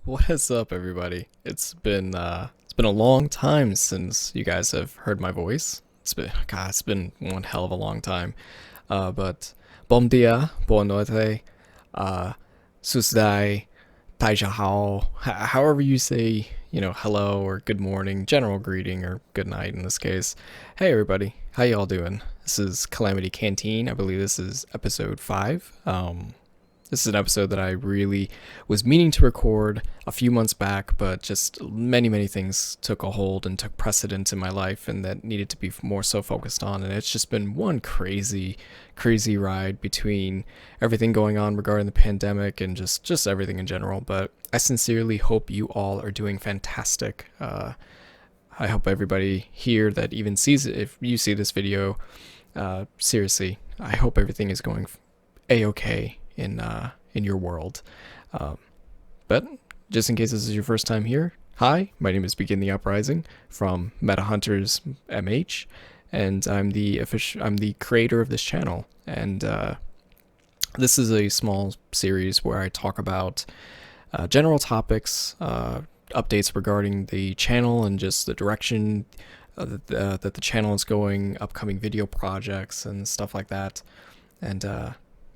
What is up, everybody? It's been a long time since you guys have heard my voice. It's been one hell of a long time. But bom dia, boa noite, uh, susdai, taijahao, however you say, hello or good morning, general greeting or good night in this case. Hey, everybody, how y'all doing? This is Calamity Canteen. I believe this is episode 5. This is an episode that I really was meaning to record a few months back, but just many things took a hold and took precedence in my life, and that needed to be more so focused on. And it's just been one crazy ride between everything going on regarding the pandemic and just everything in general. But I sincerely hope you all are doing fantastic. I hope everybody here that even sees it, if you see this video, seriously, I hope everything is going a-okay in your world. Um, but just in case this is your first time here, hi, my name is Begin the Uprising from Meta Hunters MH, and I'm the creator of this channel. And this is a small series where I talk about general topics, updates regarding the channel and just the direction that the channel is going, upcoming video projects and stuff like that. And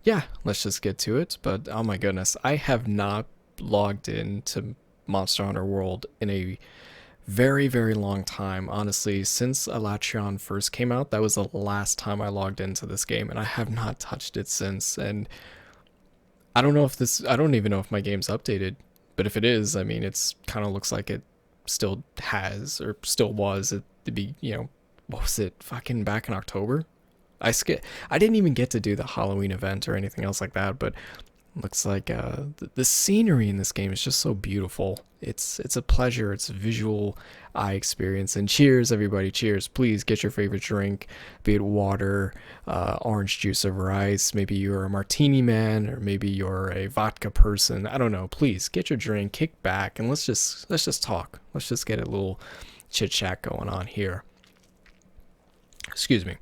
yeah, let's just get to it. But oh my goodness, I have not logged into Monster Hunter World in a very long time. Honestly, since Alatrion first came out, that was the last time I logged into this game, and I have not touched it since. And I don't even know if my game's updated, but if it is, I mean, it's kind of looks like it still has or still was at the what was it, fucking back in October? I didn't even get to do the Halloween event or anything else like that, but looks like the scenery in this game is just so beautiful. It's a pleasure. It's a visual eye experience. And cheers, everybody! Cheers! Please get your favorite drink, be it water, orange juice over ice. Maybe you're a martini man, or maybe you're a vodka person. I don't know. Please get your drink, kick back, and let's just talk. Let's just get a little chit chat going on here. Excuse me.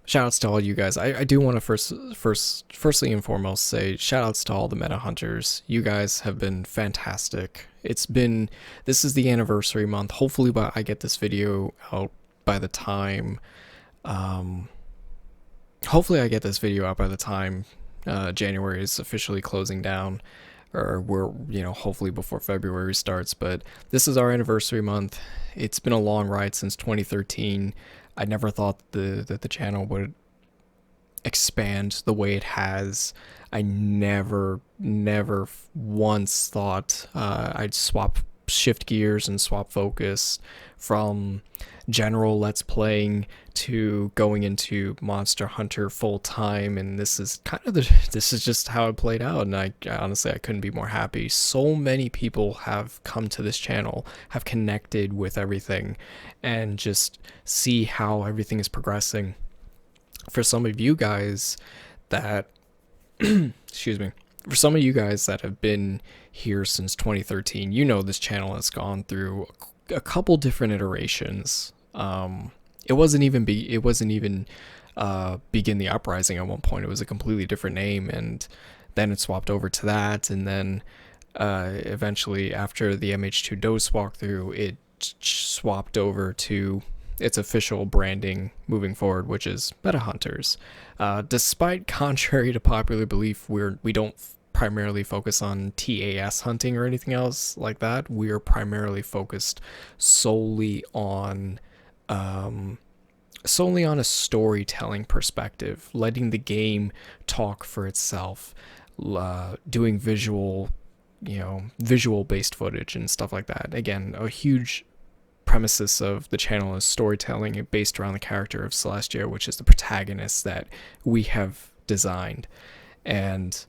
Shout outs to all you guys. I do want to firstly and foremost say shout outs to all the meta hunters. You guys have been fantastic. This is the anniversary month. Hopefully I get this video out by the time hopefully I get this video out by the time January is officially closing down, or we're, hopefully before February starts. But this is our anniversary month. It's been a long ride since 2013. I never thought that the channel would expand the way it has. I never once thought I'd shift gears and swap focus from general let's playing to going into Monster Hunter full time, and this is just how it played out. And I honestly, I couldn't be more happy. So many people have come to this channel, have connected with everything, and just see how everything is progressing. For some of you guys that excuse me, for some of you guys that have been here since 2013, this channel has gone through a couple different iterations. It wasn't even Begin the Uprising at one point. It was a completely different name, and then it swapped over to that, and then eventually after the MH2 Dose walkthrough, it swapped over to its official branding moving forward, which is Meta Hunters. Despite contrary to popular belief, we don't primarily focus on TAS hunting or anything else like that. We are primarily focused solely on a storytelling perspective, letting the game talk for itself, doing visual based footage and stuff like that. Again, a huge premises of the channel is storytelling based around the character of Celestia, which is the protagonist that we have designed. And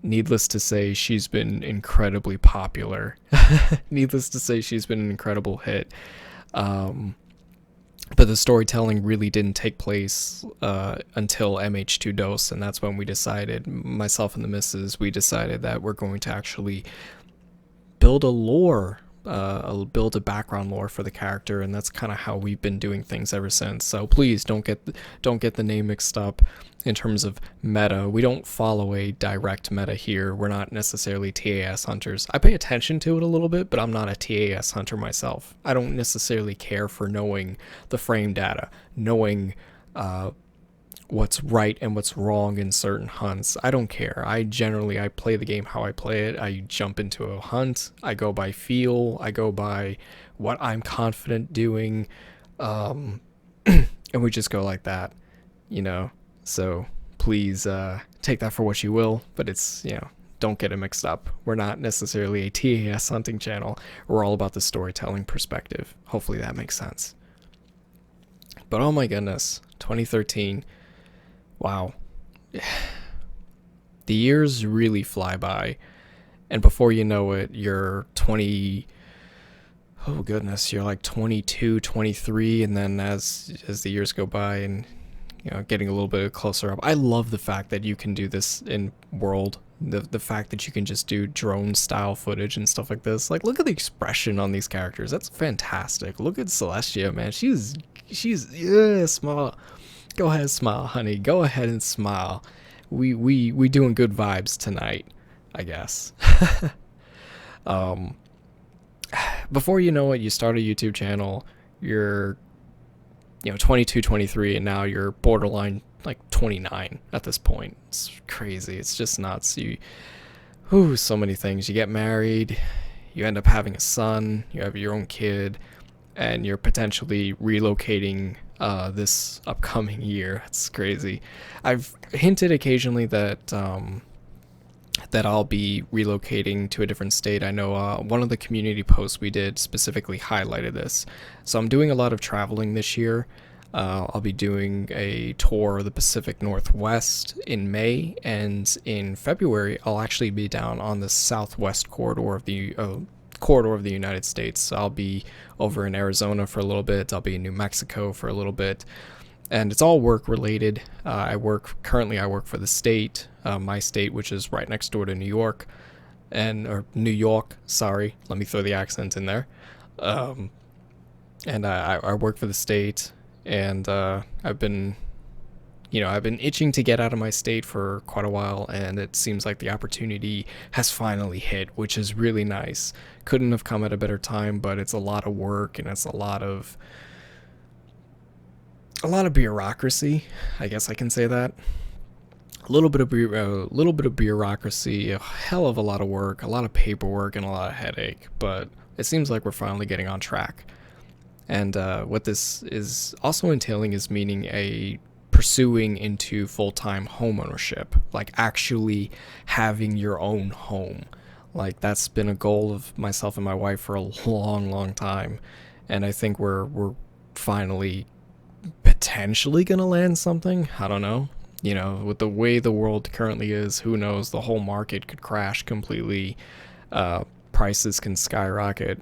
needless to say, she's been incredibly popular. Needless to say, she's been an incredible hit. But the storytelling really didn't take place until MH2 Dose, and that's when we decided, myself and the missus, we decided that we're going to actually build a lore build a background lore for the character, and that's kind of how we've been doing things ever since. So please don't get the name mixed up in terms of meta. We don't follow a direct meta here. We're not necessarily TAS hunters. I pay attention to it a little bit, but I'm not a TAS hunter myself. I don't necessarily care for knowing the frame data, knowing what's right and what's wrong in certain hunts. I don't care. I play the game how I play it. I jump into a hunt. I go by feel. I go by what I'm confident doing. And we just go like that, you know? So please take that for what you will, but it's, you know, don't get it mixed up. We're not necessarily a TAS hunting channel. We're all about the storytelling perspective. Hopefully that makes sense. But oh my goodness, 2013. Wow. The years really fly by, and before you know it, you're 20, oh goodness, you're like 22, 23, and then as the years go by and, you know, getting a little bit closer up. I love the fact that you can do this in World, the fact that you can just do drone style footage and stuff like this. Like, look at the expression on these characters. That's fantastic. Look at Celestia, man. She's yeah, smile. Go ahead, smile, honey. Go ahead and smile. We doing good vibes tonight, I guess. Before you know it, you start a YouTube channel. You're, you know, 22, 23, and now you're borderline like 29 at this point. It's crazy. It's just nuts. So many things. You get married. You end up having a son. You have your own kid. And you're potentially relocating this upcoming year. It's crazy. I've hinted occasionally that that I'll be relocating to a different state. I know one of the community posts we did specifically highlighted this. So I'm doing a lot of traveling this year. I'll be doing a tour of the Pacific Northwest in May, and in February I'll actually be down on the southwest corridor of the United States. So I'll be over in Arizona for a little bit. I'll be in New Mexico for a little bit, and it's all work related. I work for the state, my state, which is right next door to New York, or New York. Sorry, let me throw the accent in there. And I work for the state, and I've been itching to get out of my state for quite a while, and it seems like the opportunity has finally hit, which is really nice. Couldn't have come at a better time, but it's a lot of work, and it's a lot of bureaucracy. I guess I can say that. A little bit of bureaucracy, a hell of a lot of work, a lot of paperwork, and a lot of headache, but it seems like we're finally getting on track. And what this is also entailing is meaning pursuing into full-time home ownership, like actually having your own home. Like, that's been a goal of myself and my wife for a long time, and I think we're finally potentially gonna land something. I don't know, you know, with the way the world currently is, who knows, the whole market could crash completely, prices can skyrocket.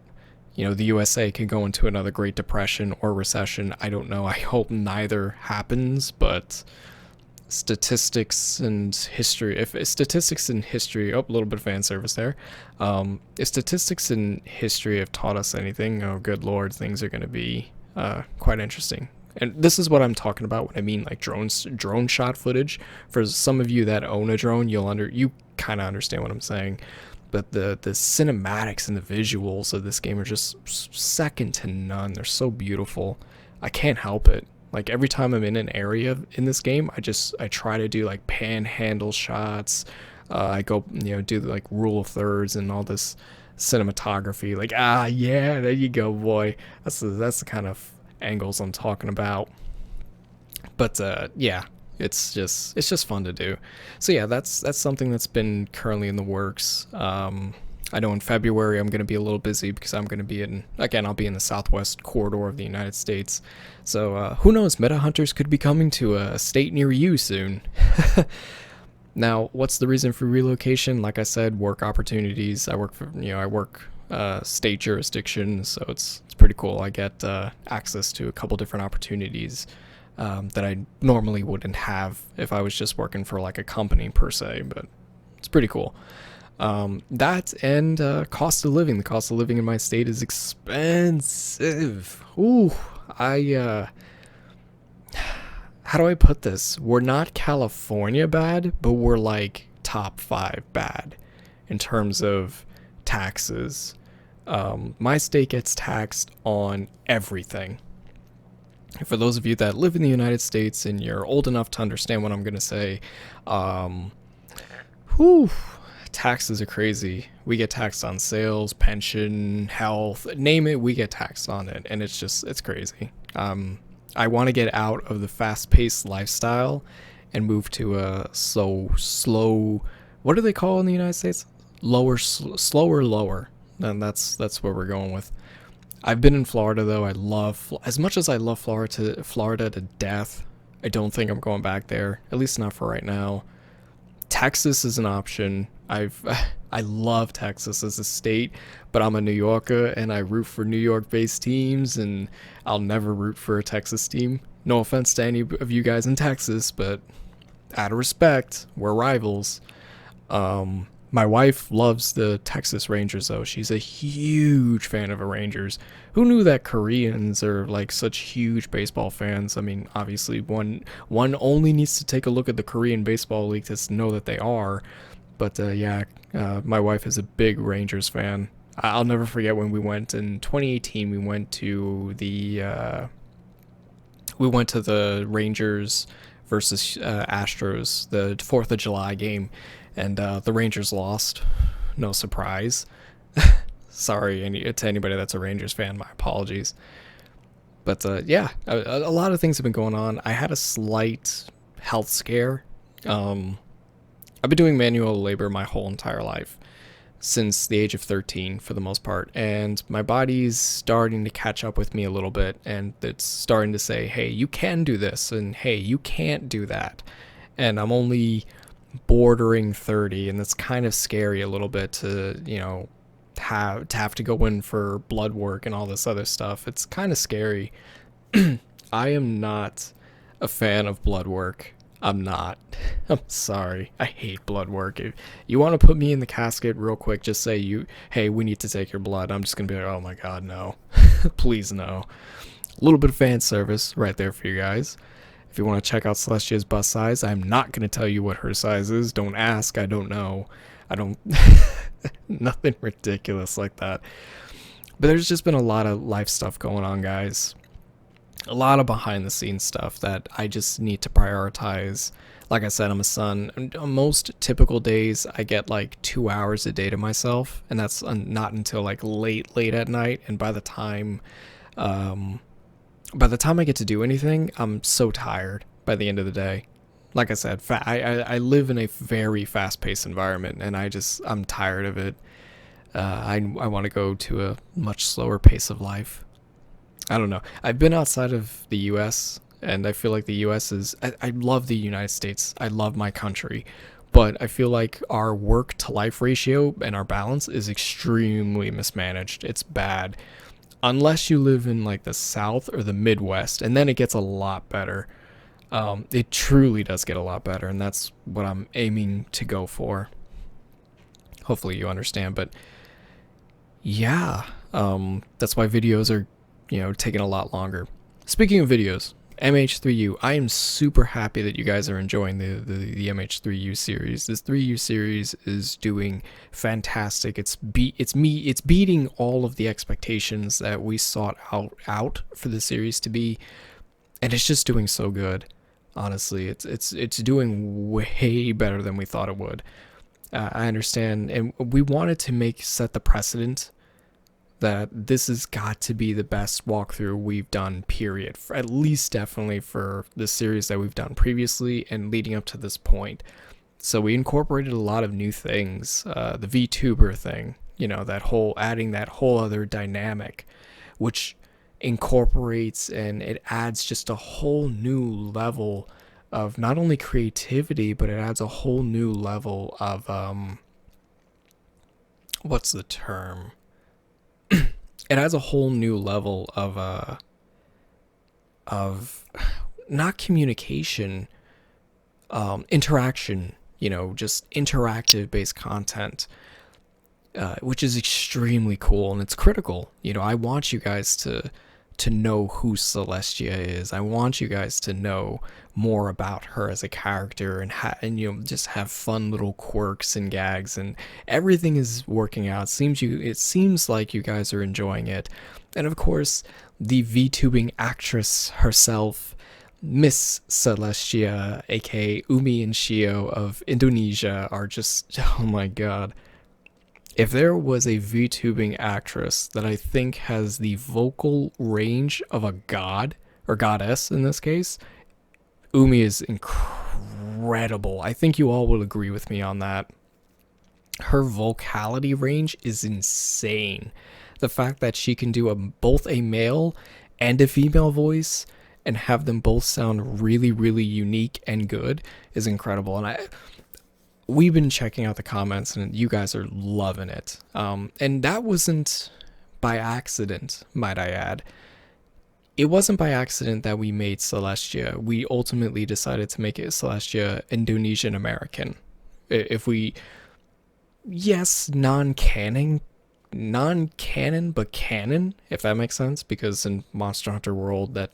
You know, the USA could go into another Great Depression or recession. I don't know. I hope neither happens, but statistics and history, oh, a little bit of fan service there. If statistics and history have taught us anything, oh, good Lord, things are going to be quite interesting. And this is what I'm talking about when I mean like drone shot footage. For some of you that own a drone, you kind of understand what I'm saying. But the cinematics and the visuals of this game are just second to none. They're so beautiful. I can't help it. Like, every time I'm in an area in this game, I try to do like panhandle shots. I go, you know, do like rule of thirds and all this cinematography. Like, yeah, there you go, boy. That's the kind of angles I'm talking about. But yeah. It's just fun to do. So yeah, that's something that's been currently in the works. I know in February I'm going to be a little busy because I'm going to be I'll be in the southwest corridor of the United States. So who knows, meta hunters could be coming to a state near you soon. Now, what's the reason for relocation? Like I said, work opportunities. I work state jurisdiction, so it's pretty cool. I get access to a couple different opportunities that I normally wouldn't have if I was just working for like a company per se, but it's pretty cool. That and cost of living. The cost of living in my state is expensive. Ooh, I how do I put this? We're not California bad, but we're like top 5 bad in terms of taxes. My state gets taxed on everything. For those of you that live in the United States and you're old enough to understand what I'm gonna say, um, whew, taxes are crazy. We get taxed on sales, pension, health, name it, we get taxed on it, and it's crazy. I want to get out of the fast-paced lifestyle and move to a slow. What do they call it in the United States? Slower, lower. And that's where we're going with. I've been in Florida though. I love as much as I love Florida to death. I don't think I'm going back there. At least not for right now. Texas is an option. I love Texas as a state, but I'm a New Yorker and I root for New York-based teams, and I'll never root for a Texas team. No offense to any of you guys in Texas, but out of respect, we're rivals. My wife loves the Texas Rangers though. She's a huge fan of the Rangers. Who knew that Koreans are like such huge baseball fans? I mean, obviously one only needs to take a look at the Korean baseball league to know that they are. But my wife is a big Rangers fan. I'll never forget when we went in 2018. We went to the Rangers versus Astros, the 4th of July game, and the Rangers lost. No surprise. Sorry to anybody that's a Rangers fan. My apologies. But a lot of things have been going on. I had a slight health scare. I've been doing manual labor my whole entire life, since the age of 13 for the most part, and my body's starting to catch up with me a little bit, and it's starting to say, hey, you can do this, and hey, you can't do that. And I'm only bordering 30, and it's kind of scary a little bit to, have to go in for blood work and all this other stuff. It's kind of scary. I am not a fan of blood work. I'm not. I'm sorry. I hate blood work. If you want to put me in the casket real quick, just say hey, we need to take your blood. I'm just going to be like, oh my God, no. Please, no. A little bit of fan service right there for you guys. If you want to check out Celestia's bust size, I'm not going to tell you what her size is. Don't ask. I don't know. I don't... Nothing ridiculous like that. But there's just been a lot of life stuff going on, guys. A lot of behind the scenes stuff that I just need to prioritize. Like I said, I'm a son. On most typical days, I get like 2 hours a day to myself, and that's not until like late at night. And by the time I get to do anything, I'm so tired by the end of the day. Like I said, I live in a very fast-paced environment, and I'm tired of it. I want to go to a much slower pace of life. I don't know. I've been outside of the U.S., and I feel like the U.S. is... I love the United States. I love my country. But I feel like our work-to-life ratio and our balance is extremely mismanaged. It's bad. Unless you live in, like, the South or the Midwest, and then it gets a lot better. It truly does get a lot better, and that's what I'm aiming to go for. Hopefully you understand, but... yeah. That's why videos are... taking a lot longer. Speaking of videos, MH3U, I am super happy that you guys are enjoying the MH3U series. This 3U series is doing fantastic. It's beating all of the expectations that we sought out for the series to be, and it's just doing so good. Honestly, it's doing way better than we thought it would. I understand, and we wanted to set the precedent that this has got to be the best walkthrough we've done, period. For at least definitely for the series that we've done previously and leading up to this point. So we incorporated a lot of new things. The VTuber thing, adding that whole other dynamic, which incorporates and it adds just a whole new level of not only creativity, but it adds a whole new level of, what's the term? It adds a whole new level of not communication, interaction. just interactive based content, which is extremely cool, and it's critical. I want you guys to know who Celestia is. I want you guys to know more about her as a character, and just have fun little quirks and gags, and everything is working out. It seems like you guys are enjoying it. And of course, the VTubing actress herself, Miss Celestia, aka Umi and Shio of Indonesia, are just, oh my god. If there was a VTubing actress that I think has the vocal range of a god, or goddess in this case, Umi is incredible. I think you all will agree with me on that. Her vocality range is insane. The fact that she can do both a male and a female voice and have them both sound really, really unique and good is incredible. And we've been checking out the comments, and you guys are loving it. And that wasn't by accident, might I add. It wasn't by accident that we made Celestia. We ultimately decided to make it Celestia Indonesian American. Yes, non-canon, but canon, if that makes sense, because in Monster Hunter World that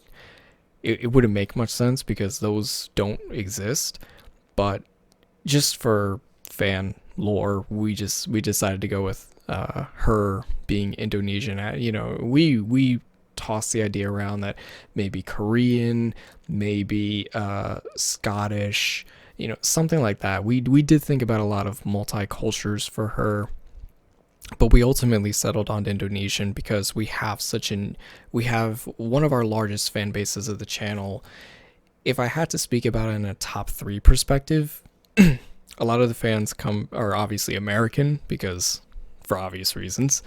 it wouldn't make much sense because those don't exist. But just for fan lore, we decided to go with her being Indonesian. We tossed the idea around that maybe Korean, maybe Scottish, something like that. We did think about a lot of multi-cultures for her, but we ultimately settled on Indonesian because we have one of our largest fan bases of the channel. If I had to speak about it in a top 3 perspective, a lot of the fans are obviously American because for obvious reasons.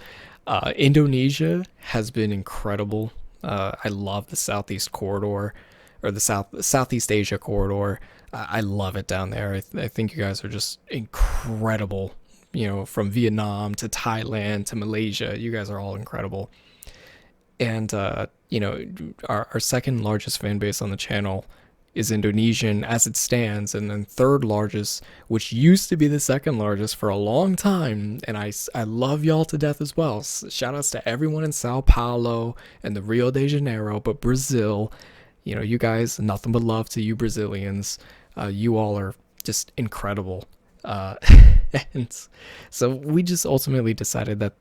Indonesia has been incredible. I love the Southeast corridor, or the Southeast Asia corridor. I love it down there. I think you guys are just incredible. From Vietnam to Thailand to Malaysia, you guys are all incredible. And our second largest fan base on the channel is Indonesian as it stands, and then third largest, which used to be the second largest for a long time, and I love y'all to death as well. Shout outs to everyone in Sao Paulo and the Rio de Janeiro, but Brazil, you guys, nothing but love to you Brazilians. You all are just incredible. And so we just ultimately decided that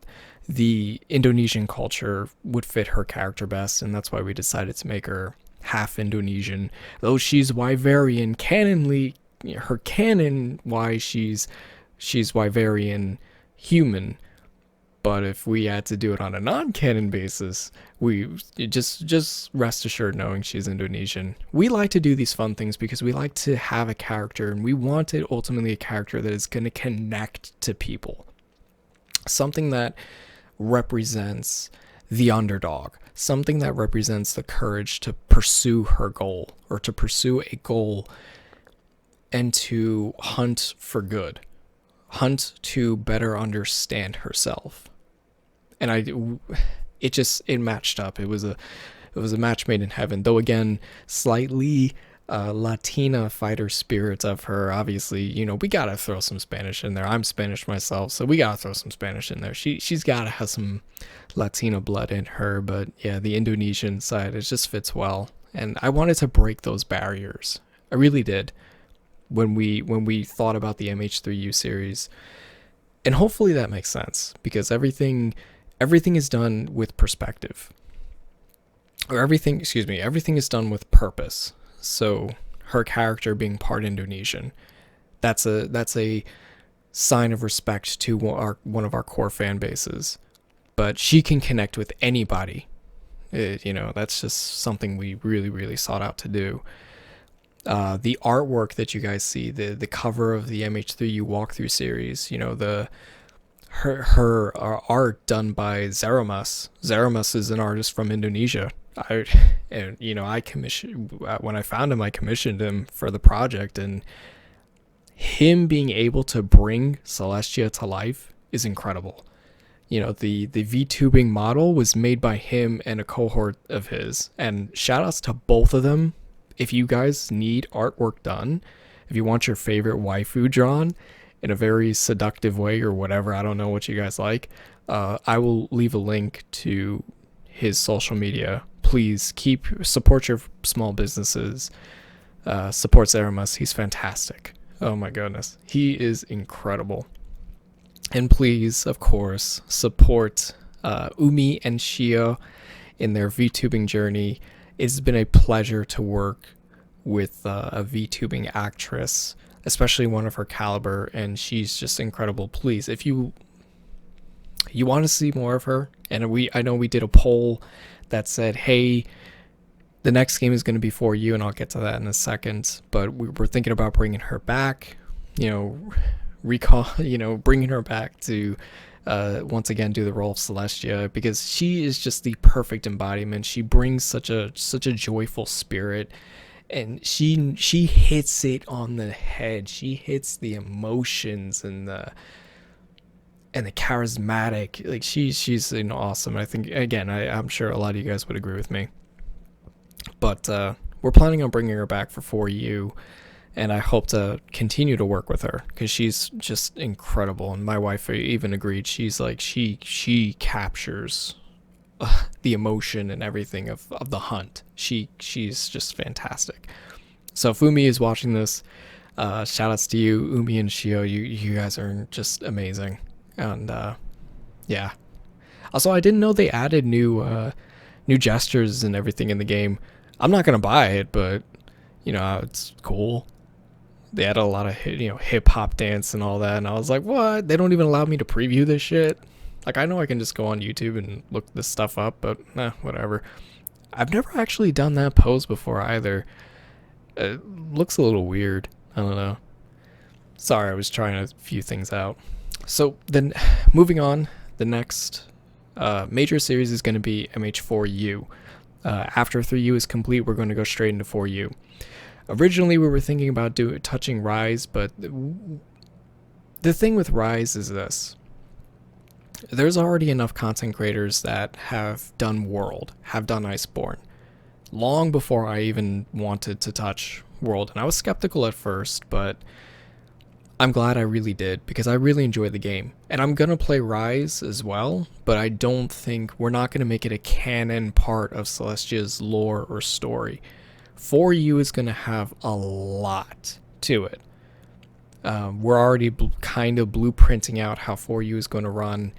the Indonesian culture would fit her character best, and that's why we decided to make her half Indonesian. Though she's Wyverian, her canon why she's Wyverian human. But if we had to do it on a non-canon basis, we just rest assured knowing she's Indonesian. We like to do these fun things because we like to have a character, and we wanted ultimately a character that is going to connect to people. Something that represents the underdog. Something that represents the courage to pursue her goal, or to pursue a goal and to hunt for good. Hunt to better understand herself. And it matched up. It was a match made in heaven. Though again, slightly Latina fighter spirit of her. Obviously, we gotta throw some Spanish in there. I'm Spanish myself, so we gotta throw some Spanish in there. She's gotta have some Latina blood in her. But yeah, the Indonesian side, it just fits well. And I wanted to break those barriers. I really did. When we thought about the MH3U series, and hopefully that makes sense, because everything is done with perspective, or everything is done with purpose. So her character being part Indonesian, that's a sign of respect to one of our core fan bases. But she can connect with anybody. That's just something we really, really sought out to do. The artwork that you guys see, the cover of the MH3U walkthrough series, her art done by Zeramus. Zeramus is an artist from Indonesia. I commissioned, when I found him, I commissioned him for the project, and him being able to bring Celestia to life is incredible. The VTubing model was made by him and a cohort of his, and shout outs to both of them. If you guys need artwork done, if you want your favorite waifu drawn in a very seductive way or whatever, I don't know what you guys like, I will leave a link to his social media. Please support your small businesses. Support Zeramus. He's fantastic. Oh my goodness. He is incredible. And please, of course, support Umi and Shio in their VTubing journey. It's been a pleasure to work with a VTubing actress, especially one of her caliber, and she's just incredible. Please, if you want to see more of her, and I know we did a poll that said, hey, the next game is going to be for you, and I'll get to that in a second, but we were thinking about bringing her back, bringing her back to once again do the role of Celestia, because she is just the perfect embodiment. She brings such a joyful spirit, and she hits it on the head. She hits the emotions and the charismatic. Like she's awesome. I think, again, I'm sure a lot of you guys would agree with me. But we're planning on bringing her back for 4U, and I hope to continue to work with her because she's just incredible. And my wife even agreed. She's like, she captures the emotion and everything of the hunt. She's just fantastic. So if Umi is watching this, shout outs to you, Umi and Shio. You guys are just amazing. And yeah. Also, I didn't know they added new gestures and everything in the game. I'm not gonna buy it, but it's cool. They added a lot of hip hop dance and all that, and I was like, what? They don't even allow me to preview this shit. Like, I know I can just go on YouTube and look this stuff up, but whatever. I've never actually done that pose before either. It looks a little weird. I don't know. Sorry, I was trying a few things out. So then, moving on, the next major series is going to be MH3U. After 3U is complete, we're going to go straight into 4U. Originally, we were thinking about touching Rise, but the thing with Rise is this. There's already enough content creators that have done World, have done Iceborne, long before I even wanted to touch World. And I was skeptical at first, but I'm glad I really did, because I really enjoy the game. And I'm going to play Rise as well, but I don't think we're not going to make it a canon part of Celestia's lore or story. 4U is going to have a lot to it. We're already kind of blueprinting out how 4U is going to run,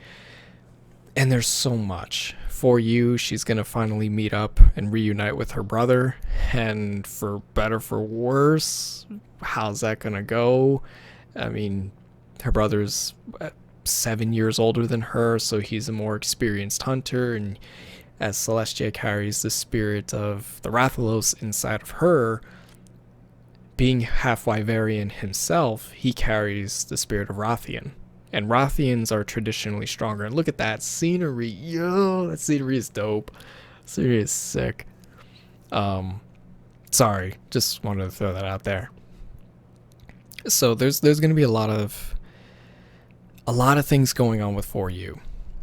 and there's so much. 4U, she's going to finally meet up and reunite with her brother, and for better for worse, how's that going to go? I mean, her brother's 7 years older than her, so he's a more experienced hunter, and as Celestia carries the spirit of the Rathalos inside of her, being half Wyverian himself, he carries the spirit of Rathian. And Rathians are traditionally stronger. And look at that scenery. Yo, that scenery is dope. Scenery is sick. Sorry, just wanted to throw that out there. So there's going to be a lot of things going on with 4U.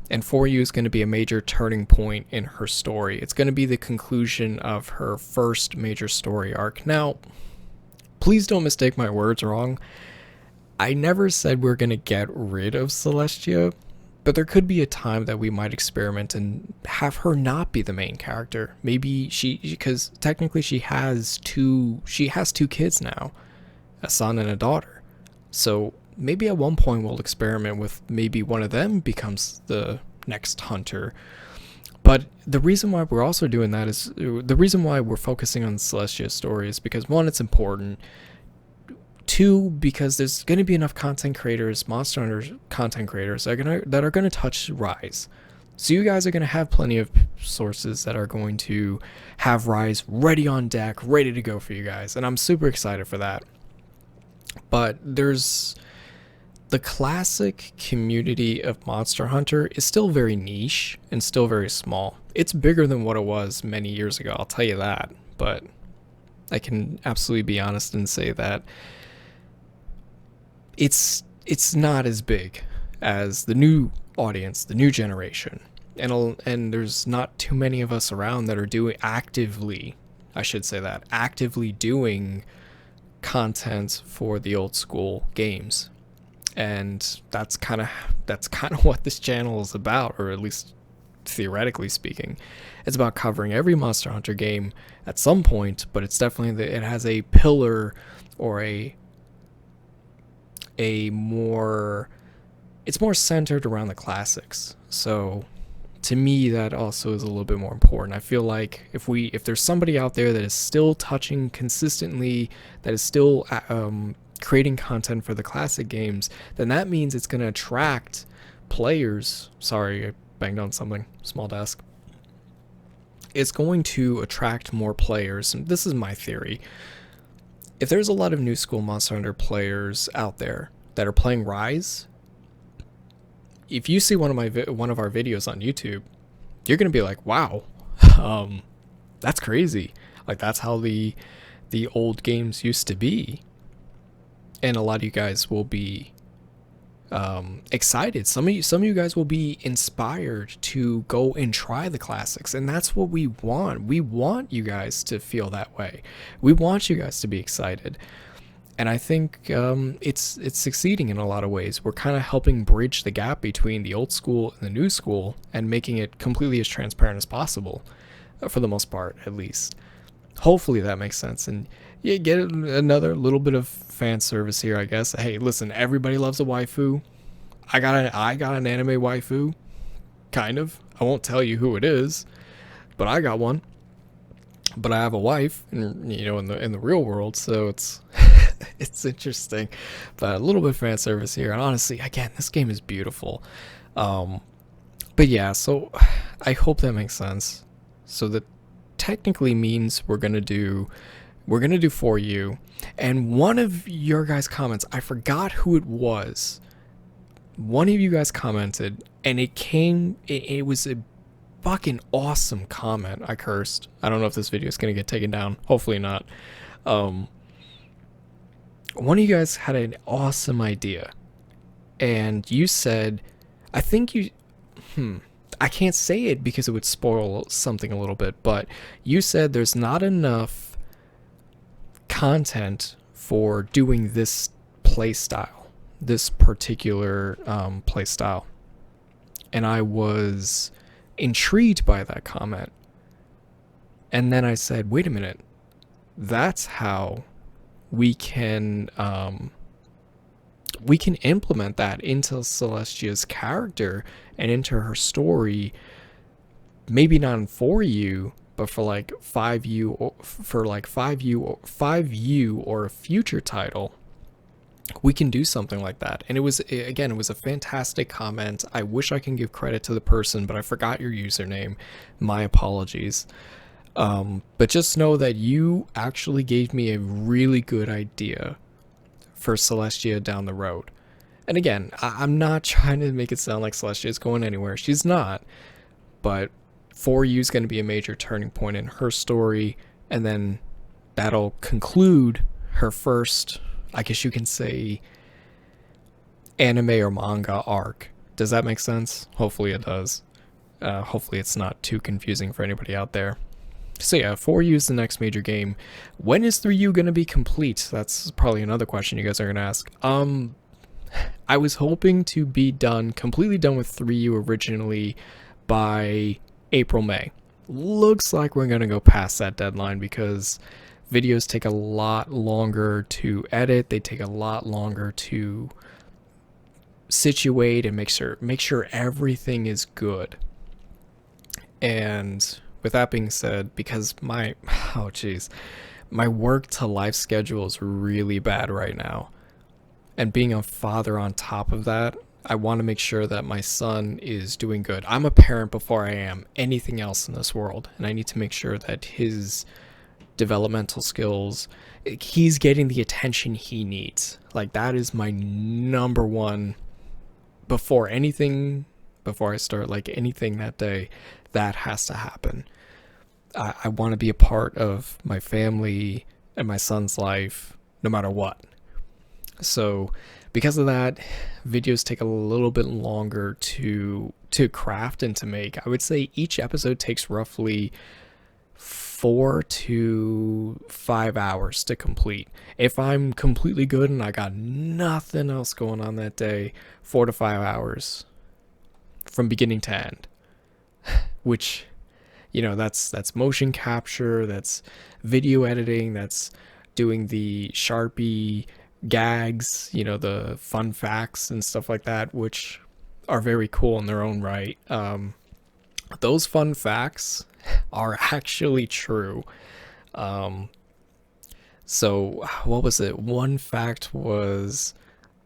And 4U is going to be a major turning point in her story. It's going to be the conclusion of her first major story arc. Now, please don't mistake my words wrong. I never said we're going to get rid of Celestia, but there could be a time that we might experiment and have her not be the main character. Maybe because technically she has two kids now, a son and a daughter. So maybe at one point we'll experiment with maybe one of them becomes the next hunter. But the reason why we're also doing that is, the reason why we're focusing on Celestia's story is because, one, it's important. Two, because there's going to be enough content creators, Monster Hunter content creators that are going to touch Rise. So you guys are going to have plenty of sources that are going to have Rise ready on deck, ready to go for you guys. And I'm super excited for that. But there's the classic community of Monster Hunter is still very niche and still very small. It's bigger than what it was many years ago, I'll tell you that. But I can absolutely be honest and say that it's not as big as the new audience, the new generation. And there's not too many of us around that are actively doing content for the old school games. And that's kind of what this channel is about, or at least theoretically speaking. It's about covering every Monster Hunter game at some point, but it's definitely it has a pillar, or a more, it's more centered around the classics. So to me, that also is a little bit more important. I feel like if there's somebody out there that is still touching consistently, that is still creating content for the classic games, then that means it's going to attract players. Sorry, I banged on something, small desk. It's going to attract more players. And this is my theory. If there's a lot of new school Monster Hunter players out there that are playing Rise, if you see one of our videos on YouTube, you're gonna be like, "Wow, that's crazy!" Like, that's how the old games used to be, and a lot of you guys will be excited. Some of you guys will be inspired to go and try the classics, and that's what we want. We want you guys to feel that way. We want you guys to be excited. And I think it's succeeding in a lot of ways. We're kind of helping bridge the gap between the old school and the new school, and making it completely as transparent as possible, for the most part, at least. Hopefully that makes sense, and you get another little bit of fan service here, I guess. Hey, listen, everybody loves a waifu. I got an anime waifu, kind of. I won't tell you who it is, but I got one. But I have a wife, in the real world, so it's it's interesting. But a little bit of fan service here, and honestly, again, this game is beautiful. But yeah, so I hope that makes sense. So that technically means we're gonna do For You, and one of your guys' comments, I forgot who it was. One of you guys commented, and it was a fucking awesome comment. I cursed. I don't know if this video is gonna get taken down. Hopefully not. One of you guys had an awesome idea, and you said, I can't say it because it would spoil something a little bit, but you said there's not enough content for doing this play style, this particular play style. And I was intrigued by that comment. And then I said, wait a minute, that's how we can implement that into Celestia's character and into her story. Maybe not in For You, but for like 5U, or a future title, we can do something like that. And it was a fantastic comment. I wish I can give credit to the person, but I forgot your username. My apologies. But just know that you actually gave me a really good idea for Celestia down the road. And again, I'm not trying to make it sound like Celestia is going anywhere. She's not. But For You is going to be a major turning point in her story, and then that'll conclude her first, I guess you can say, anime or manga arc. Does that make sense? Hopefully it does. Hopefully it's not too confusing for anybody out there. So yeah, 4U is the next major game. When is 3U going to be complete? That's probably another question you guys are going to ask. I was hoping to be completely done with 3U originally by April, May. Looks like we're going to go past that deadline because videos take a lot longer to edit. They take a lot longer to situate and make sure everything is good. And with that being said, because my work to life schedule is really bad right now, and being a father on top of that, I want to make sure that my son is doing good. I'm a parent before I am anything else in this world, and I need to make sure that his developmental skills, he's getting the attention he needs. Like, that is my number one. Before I start like anything that day, that has to happen. I want to be a part of my family and my son's life no matter what. So because of that, videos take a little bit longer to craft and to make. I would say each episode takes roughly 4 to 5 hours to complete. If I'm completely good and I got nothing else going on that day, 4 to 5 hours from beginning to end. Which, that's motion capture, that's video editing, that's doing the Sharpie gags, the fun facts and stuff like that, which are very cool in their own right. Those fun facts are actually true. So what was it? One fact was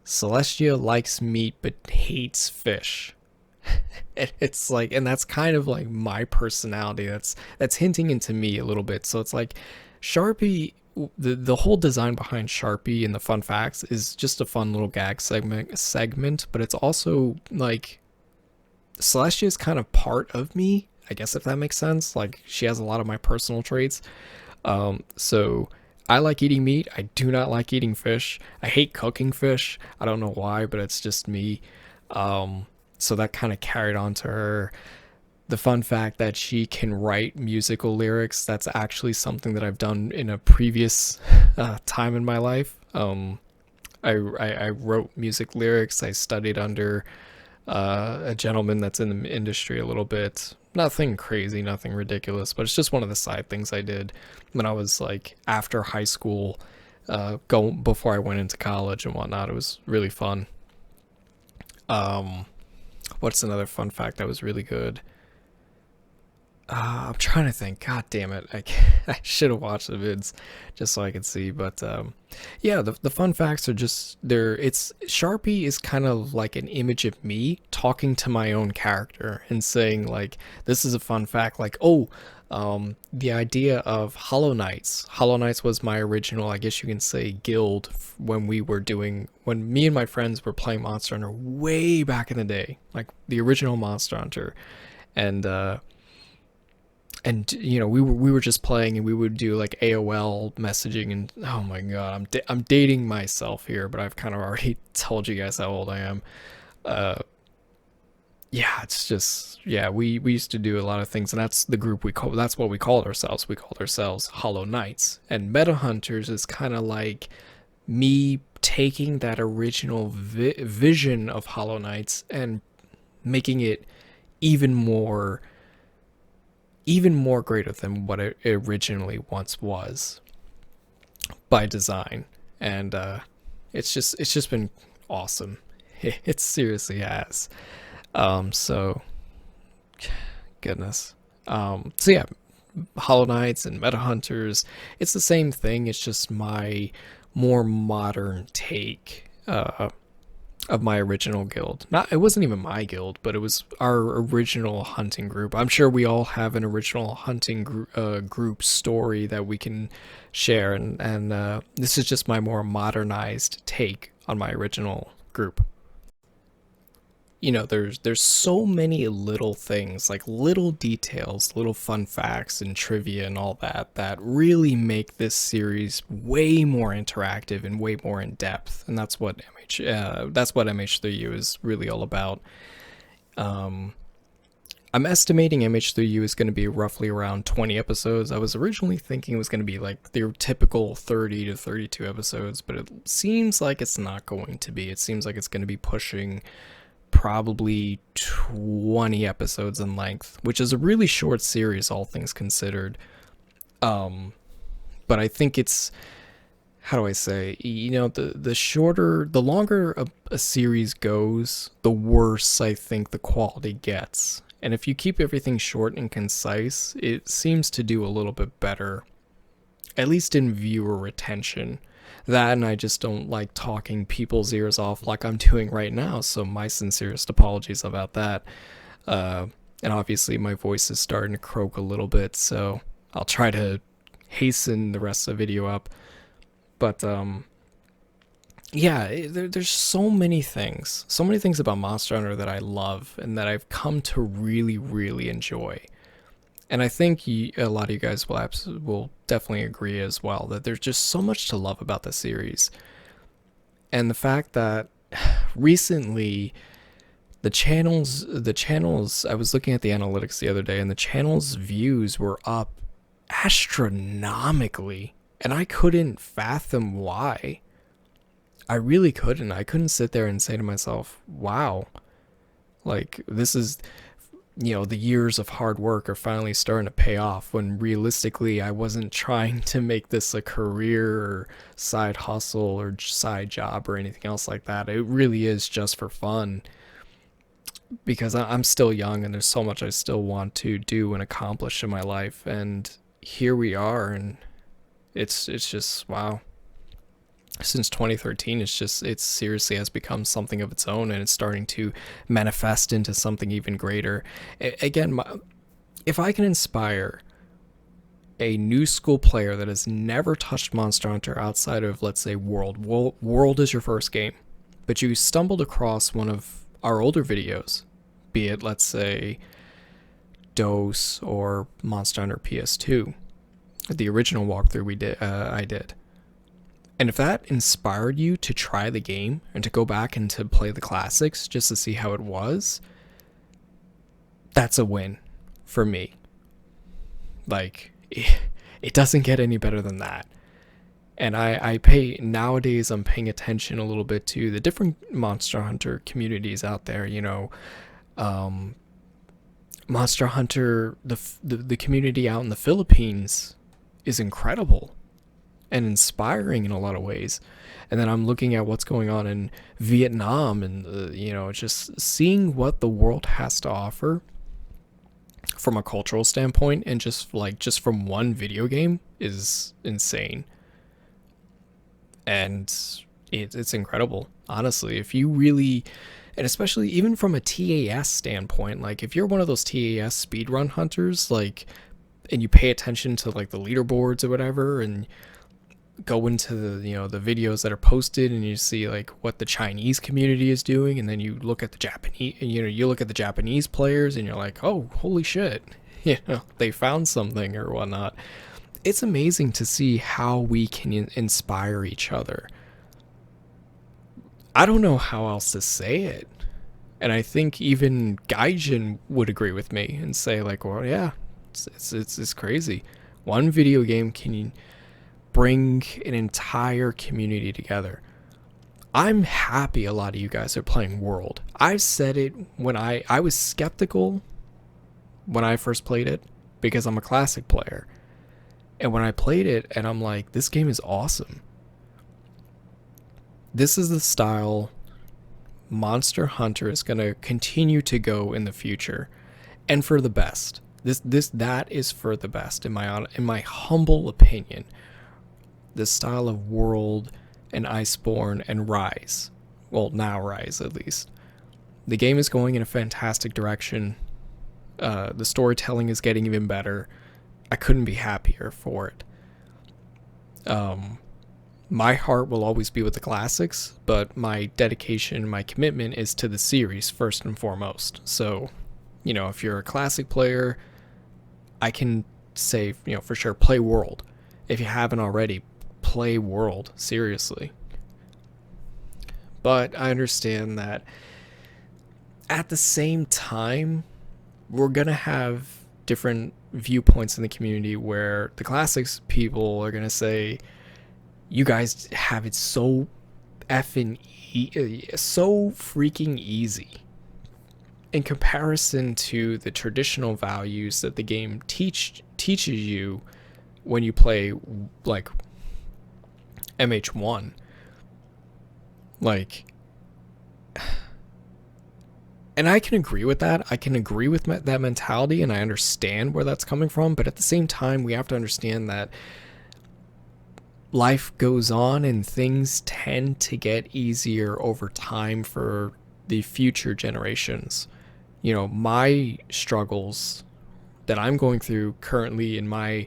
Celestia likes meat but hates fish. It's like, and that's kind of like my personality. That's hinting into me a little bit. So it's like Sharpie, the whole design behind Sharpie and the fun facts is just a fun little gag segment, but it's also like Celestia is kind of part of me, I guess, if that makes sense. Like, she has a lot of my personal traits. So I like eating meat. I do not like eating fish. I hate cooking fish. I don't know why, but it's just me. So that kind of carried on to her. The fun fact that she can write musical lyrics, that's actually something that I've done in a previous time in my life. I wrote music lyrics. I studied under a gentleman that's in the industry a little bit. Nothing crazy, nothing ridiculous, but it's just one of the side things I did when I was like after high school, before I went into college and whatnot. It was really fun. What's another fun fact that was really good? I'm trying to think. God damn it. I should have watched the vids just so I could see. But yeah, the fun facts are just there. Sharpie is kind of like an image of me talking to my own character and saying, like, this is a fun fact. Like, the idea of Hollow Knights. Hollow Knights was my original, I guess you can say, guild when me and my friends were playing Monster Hunter way back in the day, like the original Monster Hunter. And we were just playing, and we would do like AOL messaging, and oh my god, I'm dating myself here, but I've kind of already told you guys how old I am. Yeah, it's just, yeah, we used to do a lot of things, and that's what we called ourselves. We called ourselves Hollow Knights. And Meta Hunters is kind of like me taking that original vision of Hollow Knights and making it even more greater than what it originally once was by design. And it's just been awesome. It seriously has. So goodness. So yeah, Hollow Knights and Meta Hunters, it's the same thing. It's just my more modern take of my original guild. It wasn't even my guild, but it was our original hunting group. I'm sure we all have an original hunting group story that we can share, and this is just my more modernized take on my original group. There's so many little things, like little details, little fun facts and trivia and all that really make this series way more interactive and way more in depth. And that's what MH3U is really all about. I'm estimating MH3U is going to be roughly around 20 episodes. I was originally thinking it was going to be like the typical 30 to 32 episodes, but it seems like it's not going to be. It seems like it's going to be pushing probably 20 episodes in length, which is a really short series, all things considered. But I think it's, how do I say, the longer a series goes, the worse I think the quality gets. And if you keep everything short and concise, it seems to do a little bit better, at least in viewer retention. That, and I just don't like talking people's ears off like I'm doing right now, so my sincerest apologies about that. And obviously my voice is starting to croak a little bit, so I'll try to hasten the rest of the video up. But yeah, there's so many things about Monster Hunter that I love and that I've come to really, really enjoy. And I think a lot of you guys will definitely agree as well that there's just so much to love about the series. And the fact that recently the channels, I was looking at the analytics the other day, and the channel's views were up astronomically, and I couldn't fathom why. I really couldn't. I couldn't sit there and say to myself, wow, like this is, the years of hard work are finally starting to pay off, when realistically I wasn't trying to make this a career or side hustle or side job or anything else like that. It really is just for fun, because I'm still young and there's so much I still want to do and accomplish in my life. And here we are, and it's just wow. Since 2013, it seriously has become something of its own, and it's starting to manifest into something even greater. Again, if I can inspire a new school player that has never touched Monster Hunter outside of, let's say, World is your first game, but you stumbled across one of our older videos, be it, let's say, Dose or Monster Hunter PS2, the original walkthrough I did. And if that inspired you to try the game and to go back and to play the classics just to see how it was, that's a win for me. Like, it doesn't get any better than that. And nowadays I'm paying attention a little bit to the different Monster Hunter communities out there, Monster Hunter, the community out in the Philippines is incredible and inspiring in a lot of ways. And then I'm looking at what's going on in Vietnam, and just seeing what the world has to offer from a cultural standpoint, and just from one video game is insane. And it's incredible, honestly. If you really, and especially even from a TAS standpoint, like if you're one of those TAS speedrun hunters, like, and you pay attention to like the leaderboards or whatever, and go into the videos that are posted, and you see like what the Chinese community is doing, and then you look at the Japanese players, and you're like, oh, holy shit, they found something or whatnot. It's amazing to see how we can inspire each other. I don't know how else to say it. And I think even Gaijin would agree with me and say like, well, yeah, it's crazy. One video game can bring an entire community together. I'm happy a lot of you guys are playing World. I've said it when I was skeptical when I first played it, because I'm a classic player. And when I played it, and I'm like, this game is awesome. This is the style Monster Hunter is going to continue to go in the future, and for the best. That is for the best in my humble opinion. This style of World and Iceborne and Rise, well, now Rise at least, the game is going in a fantastic direction. The storytelling is getting even better. I couldn't be happier for it. My heart will always be with the classics, but my dedication, my commitment is to the series first and foremost. So, if you're a classic player, I can say, for sure, play World. If you haven't already, play World, seriously. But I understand that at the same time, we're going to have different viewpoints in the community where the classics people are going to say, you guys have it so so freaking easy in comparison to the traditional values that the game teaches you when you play like MH1. Like, and I can agree with that. I can agree with that mentality, and I understand where that's coming from. But at the same time, we have to understand that life goes on, and things tend to get easier over time for the future generations. My struggles that I'm going through currently in my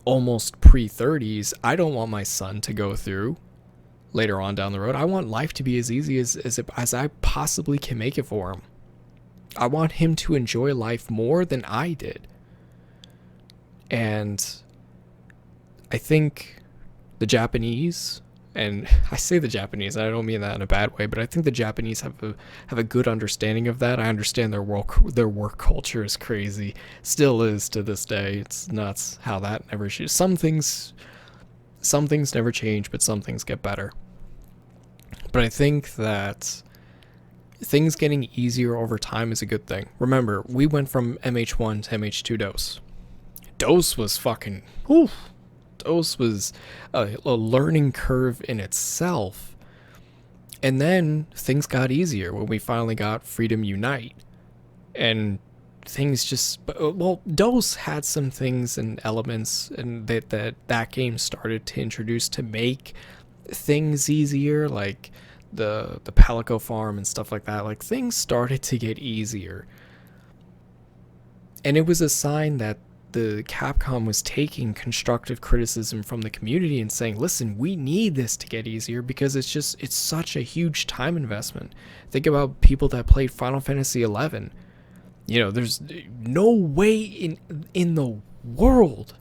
almost pre-30s, I don't want my son to go through later on down the road. I want life to be as easy as I possibly can make it for him. I want him to enjoy life more than I did. And I think the Japanese And I say the Japanese, and I don't mean that in a bad way, but I think the Japanese have a good understanding of that. I understand their work culture is crazy, still is to this day. It's nuts how that never changes. Some things never change, but some things get better. But I think that things getting easier over time is a good thing. Remember, we went from MH1 to MH2 dose. Dose was fucking, whew, dose was a learning curve in itself. And then things got easier when we finally got Freedom Unite. And things just, well, dose had some things and elements and that game started to introduce to make things easier, like the Palico farm and stuff like that. Like, things started to get easier. And it was a sign that the Capcom was taking constructive criticism from the community and saying, listen, we need this to get easier, because it's such a huge time investment. Think about people that played Final Fantasy 11. You know, there's no way in the world,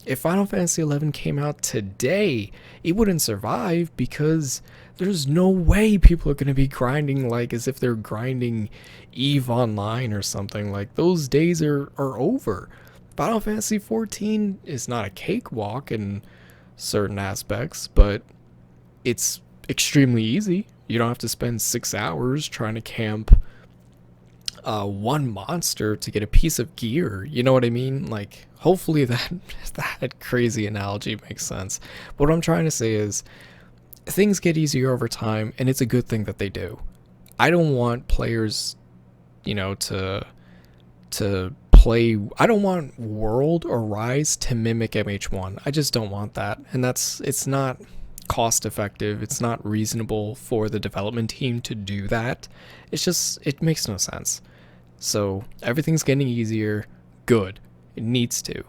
if Final Fantasy 11 came out today, it wouldn't survive, because there's no way people are going to be grinding like as if they're grinding EVE Online or something. Like, those days are over. Final Fantasy 14 is not a cakewalk in certain aspects, but it's extremely easy. You don't have to spend 6 hours trying to camp one monster to get a piece of gear. You know what I mean? Like, hopefully that crazy analogy makes sense. What I'm trying to say is, things get easier over time, and it's a good thing that they do. I don't want players, you know, to play. I don't want World or Rise to mimic MH1. I just don't want that. And it's not cost effective. It's not reasonable for the development team to do that. It makes no sense. So everything's getting easier. Good. It needs to.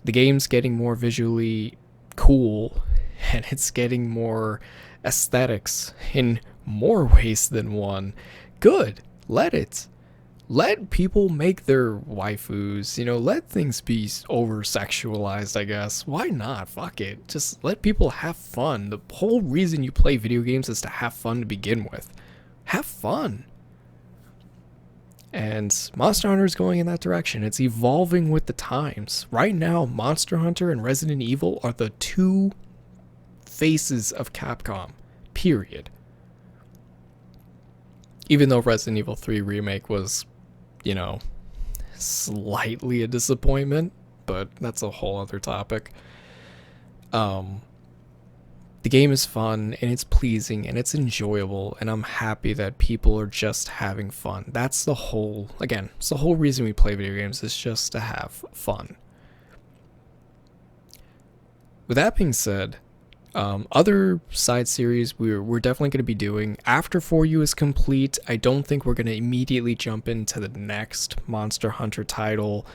The game's getting more visually cool, and it's getting more aesthetics in more ways than one. Good. Let people make their waifus, you know, let things be over-sexualized, I guess. Why not? Fuck it. Just let people have fun. The whole reason you play video games is to have fun to begin with. Have fun. And Monster Hunter is going in that direction. It's evolving with the times. Right now, Monster Hunter and Resident Evil are the two faces of Capcom. Period. Even though Resident Evil 3 Remake was, you know, slightly a disappointment, but that's a whole other topic. The game is fun, and it's pleasing, and it's enjoyable, and I'm happy that people are just having fun. That's the whole, again, it's the whole reason we play video games, is just to have fun. With that being said, other side series we're definitely going to be doing after 4U is complete. I don't think we're going to immediately jump into the next Monster Hunter title.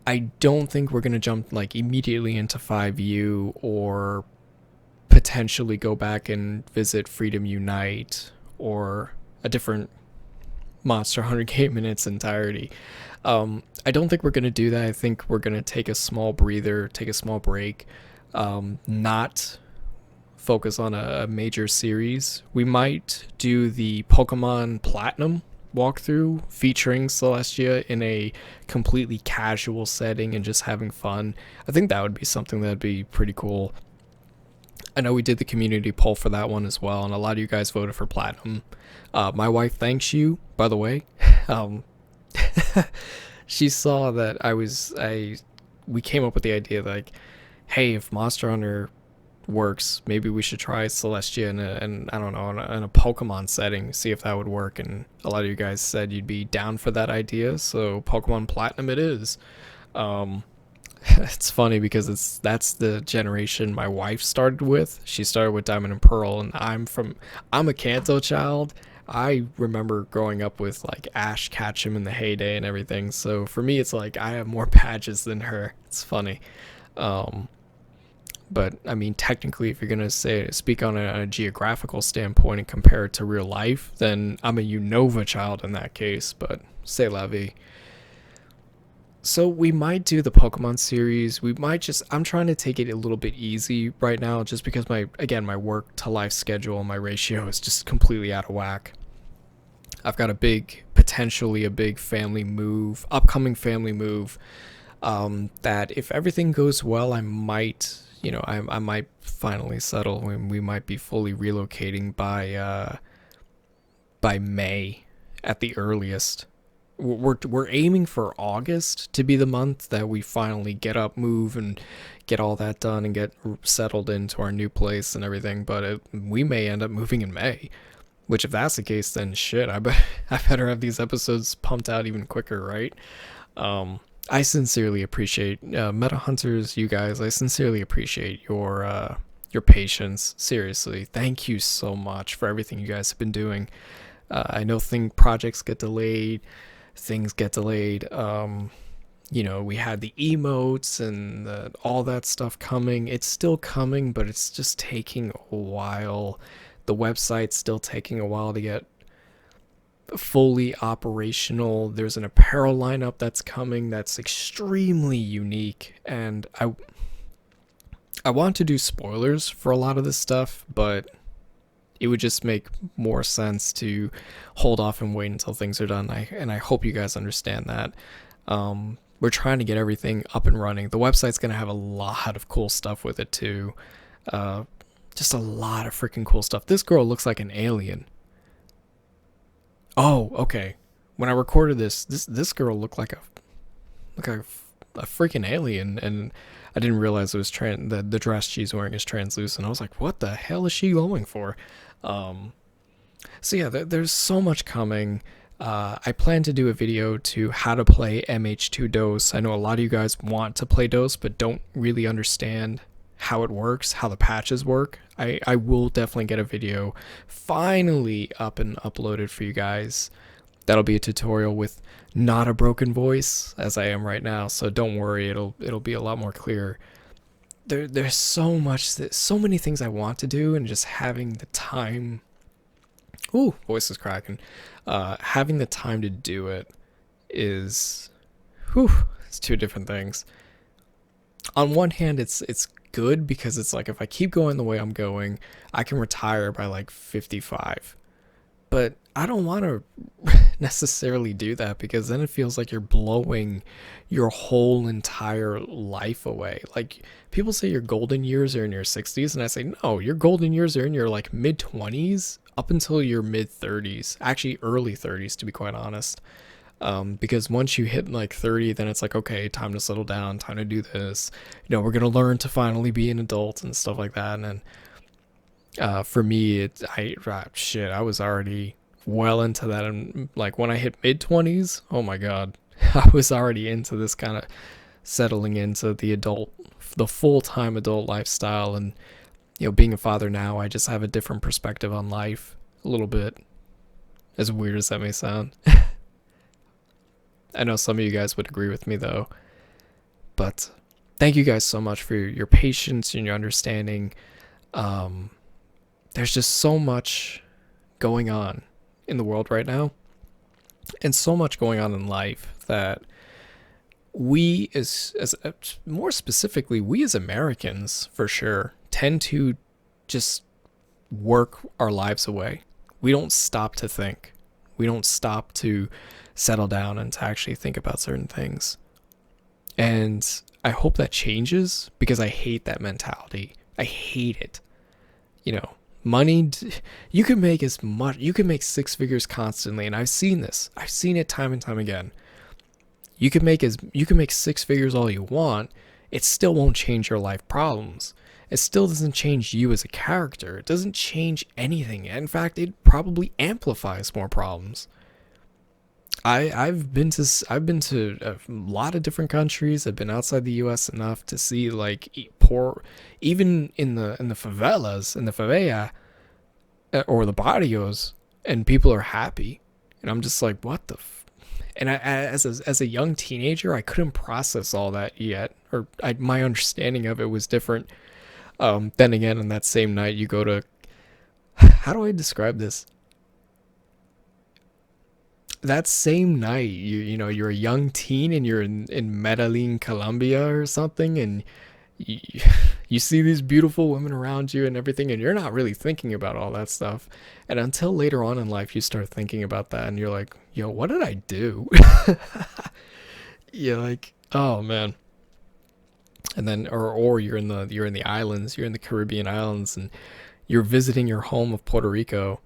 I don't think we're going to jump like immediately into 5U, or potentially go back and visit Freedom Unite or a different Monster Hunter game in its entirety. I don't think we're going to do that. I think we're going to take a small breather, take a small break, not focus on a major series. We might do the Pokemon Platinum walkthrough featuring Celestia in a completely casual setting and just having fun. I think that would be something that'd be pretty cool. I know we did the community poll for that one as well, and a lot of you guys voted for Platinum. My wife thanks you, by the way. She saw that we came up with the idea like, hey, if Monster Hunter works, maybe we should try Celestia in I don't know, in a Pokemon setting, see if that would work. And a lot of you guys said you'd be down for that idea, so Pokemon Platinum it is. It's funny because that's the generation my wife started with. She started with Diamond and Pearl, and I'm a Kanto child. I remember growing up with like Ash Ketchum in the heyday and everything. So for me, it's like I have more badges than her. It's funny. But I mean, technically, if you're gonna speak on a geographical standpoint and compare it to real life, then I'm a Unova child in that case. But c'est la vie. So we might do the Pokemon series. We might just I'm trying to take it a little bit easy right now just because my work to life schedule, my ratio is just completely out of whack. I've got potentially a big family move, upcoming family move, that if everything goes well, I might, I might finally settle and we might be fully relocating by May at the earliest. We're aiming for August to be the month that we finally get up, move, and get all that done and get settled into our new place and everything. But we may end up moving in May. Which, if that's the case, then shit, I better have these episodes pumped out even quicker, right? I sincerely appreciate Meta Hunters, you guys. I sincerely appreciate your patience. Seriously, thank you so much for everything you guys have been doing. I know projects get delayed, things get delayed. We had the emotes and all that stuff coming. It's still coming, but it's just taking a while. The website's still taking a while to get fully operational. There's an apparel lineup that's coming that's extremely unique, and I want to do spoilers for a lot of this stuff, but it would just make more sense to hold off and wait until things are done. And I hope you guys understand that. We're trying to get everything up and running. The website's going to have a lot of cool stuff with it too. Just a lot of freaking cool stuff. This girl looks like an alien. Oh, okay. When I recorded this girl looked like a freaking alien, and I didn't realize it was the dress she's wearing is translucent. I was like, what the hell is she going for? So yeah, there's so much coming. I plan to do a video to how to play MH2 Dose. I know a lot of you guys want to play Dose, but don't really understand how it works, how the patches work. I will definitely get a video finally up and uploaded for you guys. That'll be a tutorial with not a broken voice as I am right now, so don't worry, it'll be a lot more clear. There's so many things I want to do, and just having the time. Ooh, voice is cracking. Having the time to do it is, it's two different things. On one hand, it's good because it's like if I keep going the way I'm going, I can retire by like 55. But I don't want to necessarily do that, because then it feels like you're blowing your whole entire life away. Like, people say your golden years are in your 60s, and I say no, your golden years are in your like mid 20s up until your mid 30s, actually early 30s to be quite honest. Because once you hit like 30, then it's like, okay, time to settle down, time to do this. We're gonna learn to finally be an adult and stuff like that. And for me, I was already well into that. And like when I hit mid 20s, oh my god, I was already into this kind of settling into the full-time adult lifestyle. And being a father now, I just have a different perspective on life a little bit, as weird as that may sound. I know some of you guys would agree with me though, but thank you guys so much for your patience and your understanding. There's just so much going on in the world right now, and so much going on in life that we as more specifically, we as Americans for sure tend to just work our lives away. We don't stop to think. We don't stop to settle down and to actually think about certain things. And I hope that changes, because I hate that mentality. I hate it. Money, you can make you can make six figures constantly, and I've seen this. I've seen it time and time again. You can make six figures all you want. It still won't change your life problems. It still doesn't change you as a character. It doesn't change anything. In fact, it probably amplifies more problems. I've been to a lot of different countries. I've been outside the U.S. enough to see like poor, even in the favelas, in the favela, or the barrios, and people are happy, and I'm just like, what the. And as a young teenager, I couldn't process all that yet, or my understanding of it was different. Then again, on that same night, you go to, how do I describe this? that same night, you know, you're a young teen and you're in Medellin, Colombia or something, and you, you see these beautiful women around you and everything, and you're not really thinking about all that stuff. And until later on in life, you start thinking about that, and you're like, yo, what did I do? You're like, oh man. And then, or you're in the islands, you're in the Caribbean islands, and you're visiting your home of Puerto Rico,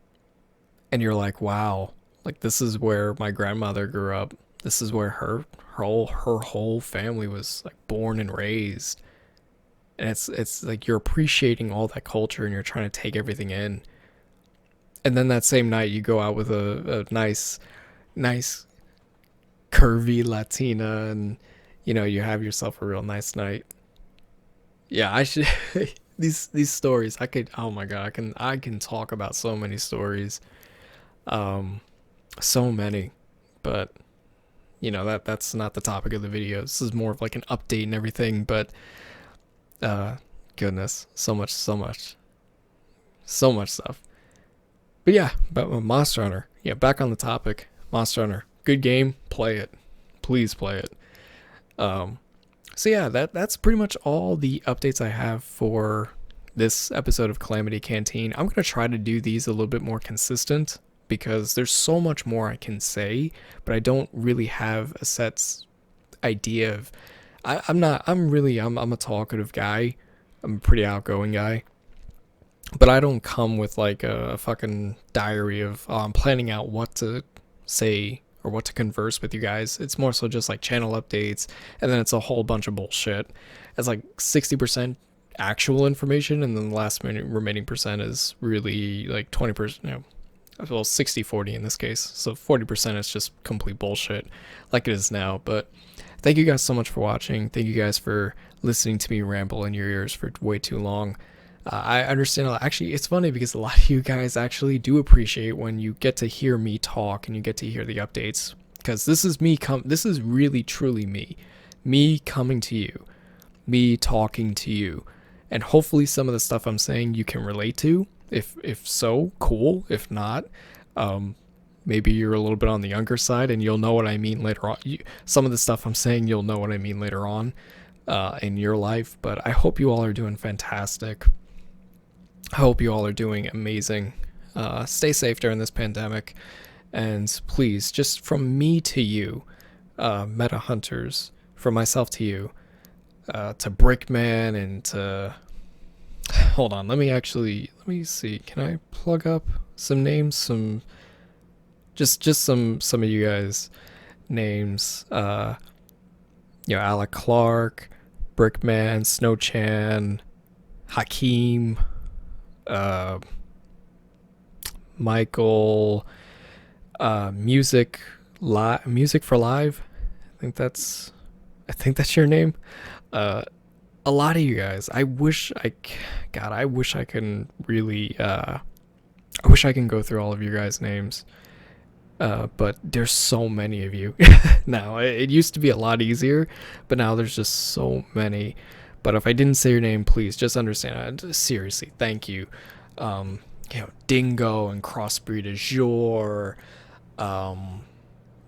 and you're like, wow, like this is where my grandmother grew up. This is where her whole family was like born and raised. And it's like you're appreciating all that culture and you're trying to take everything in. And then that same night you go out with a nice curvy Latina, and you know, you have yourself a real nice night. Yeah, I should these stories I could, oh my god, I can talk about so many stories. Um so many. But you know, that's not the topic of the video. This is more of like an update and everything, but uh goodness, so much stuff. But yeah, but Monster Hunter. Yeah, back on the topic. Monster Hunter. Good game. Play it. Please play it. Um so yeah, that's pretty much all the updates I have for this episode of Calamity Canteen. I'm gonna try to do these a little bit more consistent because there's so much more I can say, but I don't really have a set idea of. I'm not. I'm a talkative guy. I'm a pretty outgoing guy, but I don't come with like a fucking diary of I'm planning out what to say or what to converse with you guys. It's more so just like channel updates, and then it's a whole bunch of bullshit. It's like 60% actual information, and then the last remaining percent is really like 20%. You know, well, 60-40 in this case. So 40% is just complete bullshit, like it is now. But thank you guys so much for watching. Thank you guys for listening to me ramble in your ears for way too long. I understand. Actually, it's funny because a lot of you guys actually do appreciate when you get to hear me talk and you get to hear the updates. Because this is me. This is really truly me coming to you, me talking to you, and hopefully some of the stuff I'm saying you can relate to. If so, cool. If not, maybe you're a little bit on the younger side and you'll know what I mean later on. Some of the stuff I'm saying, you'll know what I mean later on in your life. But I hope you all are doing fantastic. I hope you all are doing amazing. Stay safe during this pandemic. And please, just from me to you, Meta Hunters, from myself to you, to Brickman and to... Hold on, let me see. Can I plug up some names? Just some of you guys' names. You know, Alec Clark, Brickman, Snowchan, Hakeem, Michael, Music for Live. I think that's your name. A lot of you guys. I wish I can really. I wish I can go through all of your guys' names. But there's so many of you now. It used to be a lot easier, but now there's just so many. But if I didn't say your name, please just understand. Seriously, thank you. You know, Dingo and Crossbreed Azure,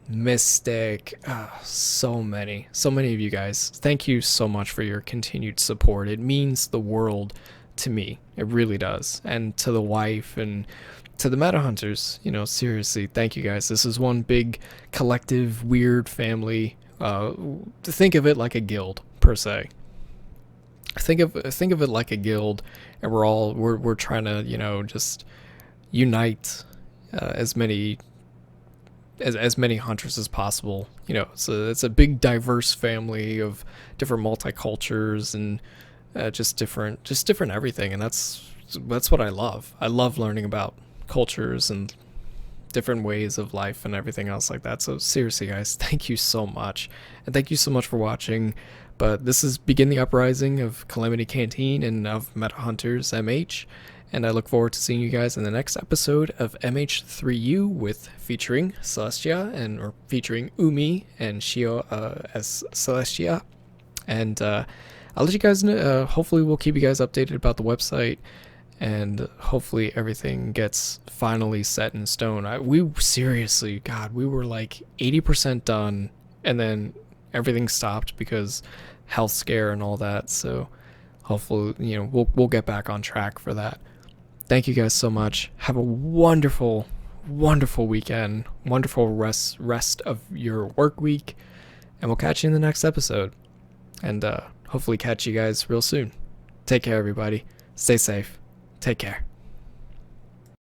Mystic, so many of you guys. Thank you so much for your continued support. It means the world to me. It really does. And to the wife and to the Meta Hunters, you know, seriously, thank you guys. This is one big collective weird family. Think of it like a guild per se. Think of it like a guild, and we're trying to, you know, just unite as many hunters as possible. You know, so it's a big diverse family of different multicultures and just different everything, and that's what I love. I love learning about cultures and different ways of life and everything else like that. So seriously guys, thank you so much, and thank you so much for watching. But this is Begin the Uprising of Calamity Canteen and of Meta Hunters MH, and I look forward to seeing you guys in the next episode of MH3U with featuring Celestia or featuring Umi and Shio as Celestia. And I'll let you guys know. Hopefully we'll keep you guys updated about the website and hopefully everything gets finally set in stone. We seriously, God, we were like 80% done, and then everything stopped because health scare and all that. So hopefully, we'll get back on track for that. Thank you guys so much. Have a wonderful, wonderful weekend, wonderful rest of your work week, and we'll catch you in the next episode. And hopefully catch you guys real soon. Take care, everybody. Stay safe. Take care.